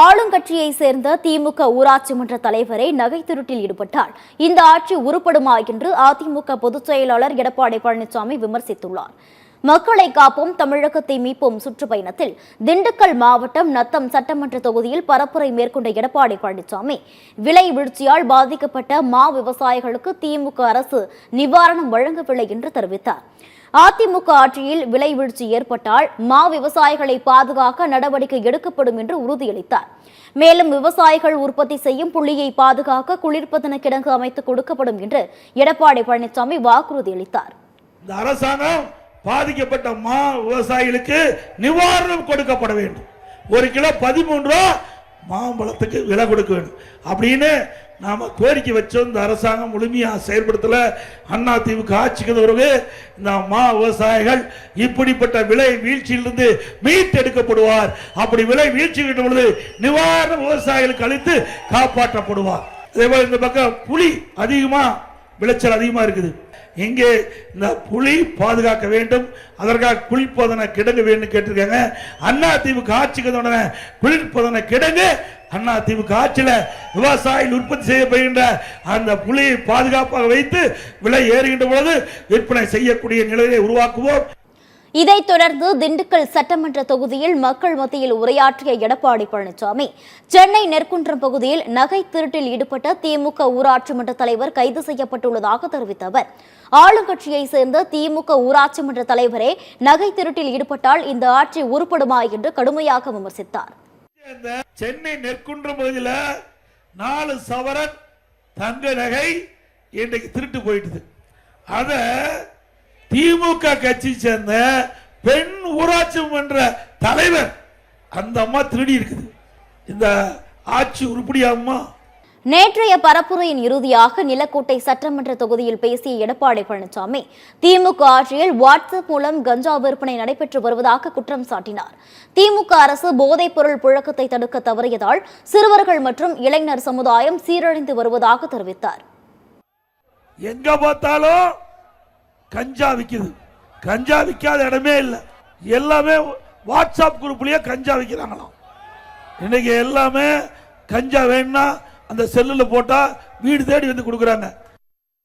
ஆளுங்கட்சியை சேர்ந்த திமுக ஊராட்சி மன்ற தலைவரை நகை திருட்டில் ஈடுபட்டால் இந்த ஆட்சி உருப்படுமா என்று அதிமுக பொதுச் செயலாளர் எடப்பாடி பழனிசாமி விமர்சித்துள்ளார். மக்களை காப்போம் தமிழகத்தை மீட்போம் சுற்றுப்பயணத்தில் திண்டுக்கல் மாவட்டம் நத்தம் சட்டமன்ற தொகுதியில் பரப்புரை மேற்கொண்ட எடப்பாடி பழனிசாமி விலை வீழ்ச்சியால் பாதிக்கப்பட்ட மா விவசாயிகளுக்கு திமுக அரசு நிவாரணம் வழங்கவில்லை என்று தெரிவித்தார். அதிமுக ஆட்சியில் விலை வீழ்ச்சி ஏற்பட்டால் மா விவசாயிகளை பாதுகாக்க நடவடிக்கை எடுக்கப்படும் என்று உறுதியளித்தார். மேலும் விவசாயிகள் உற்பத்தி செய்யும் புள்ளியை பாதுகாக்க குளிர்பதன கிடங்கு அமைத்து கொடுக்கப்படும் என்று எடப்பாடி பழனிசாமி வாக்குறுதியளித்தார். இந்த அரசாங்கம் பாதிக்கப்பட்ட மா விவசாயிகளுக்கு நிவாரணம் கொடுக்கப்பட வேண்டும். 1 கிலோ 13 ரூபா மாம்பழத்துக்கு விலை கொடுக்க வேண்டும் அப்படின்னு நாம கோரிக்கை வச்சோம். இந்த அரசாங்கம் முழுமையா செயல்படுத்தல. அதிமுக ஆட்சிக்கு பிறகு இந்த மா விவசாயிகள் இப்படிப்பட்ட விலை வீழ்ச்சியிலிருந்து மீட்டெடுக்கப்படுவார். அப்படி விலை வீழ்ச்சி பொழுது நிவாரண விவசாயிகளுக்கு அளித்து காப்பாற்றப்படுவார். அதே போல இந்த பக்கம் புலி அதிகமா விளைச்சல் அதிகமா இருக்குது. இங்கே இந்த புலி பாதுகாக்க வேண்டும், அதற்காக குளிர்பதன கிடங்கு வேண்டும் கேட்டிருக்காங்க. அதிமுக ஆட்சிக்கு குளிர்பதன கிடங்கு அதிமுக ஆட்சியில விவசாயிகள் உற்பத்தி செய்யப்படுகின்ற அந்த புலியை பாதுகாப்பாக வைத்து விலை ஏறுகின்ற பொழுது விற்பனை செய்யக்கூடிய நிலையை உருவாக்குவோம். இதைத் தொடர்ந்து திண்டுக்கல் சட்டமன்ற தொகுதியில் மக்கள் மத்தியில் உரையாற்றிய எடப்பாடி பழனிசாமி சென்னை நெற்குன்றம் பகுதியில் நகை திருட்டில் ஈடுபட்ட திமுக ஊராட்சி மன்ற தலைவர் கைது செய்யப்பட்டுள்ளதாக தெரிவித்த அவர் ஆளுங்கட்சியை சேர்ந்த திமுக ஊராட்சி மன்ற தலைவரே நகை திருட்டில் ஈடுபட்டால் இந்த ஆட்சி உருப்படுமா என்று கடுமையாக விமர்சித்தார். சென்னை நெற்குன்றம் பகுதியில் 4 சவரன் தங்க நகை இன்றைக்கு திருட்டு போயிட்டு அத திமுக கட்சி சேர்ந்த பெண் ஊராட்சி மன்ற தலைவர் அந்த அம்மா திருடி இருக்குது. இந்த ஆட்சி உருப்படியாகுமா? நேற்றைய பரப்புரையின் இறுதியாக நிலக்கோட்டை சட்டமன்ற தொகுதியில் பேசிய எடப்பாடி பழனிசாமி திமுக ஆட்சியில் வாட்ஸ்அப் மூலம் கஞ்சா விற்பனை நடைபெற்று வருவதாக குற்றம் சாட்டினார். திமுக அரசு போதைப் பொருள் புழக்கத்தை தடுக்க தவறியதால் சிறுவர்கள் மற்றும் இளைஞர் சமுதாயம் சீரழிந்து வருவதாக தெரிவித்தார். எங்க பார்த்தாலும் கஞ்சா விக்குது. கஞ்சா விற்காத இடமே இல்லை. எல்லாமே வாட்ஸ்அப் குரூப்லயே கஞ்சா விற்கிறாங்களாம். இன்னைக்கு எல்லாமே கஞ்சா வேணும்னா அந்த செல்லுல போட்டா வீடு தேடி வந்து கொடுக்குறாங்க.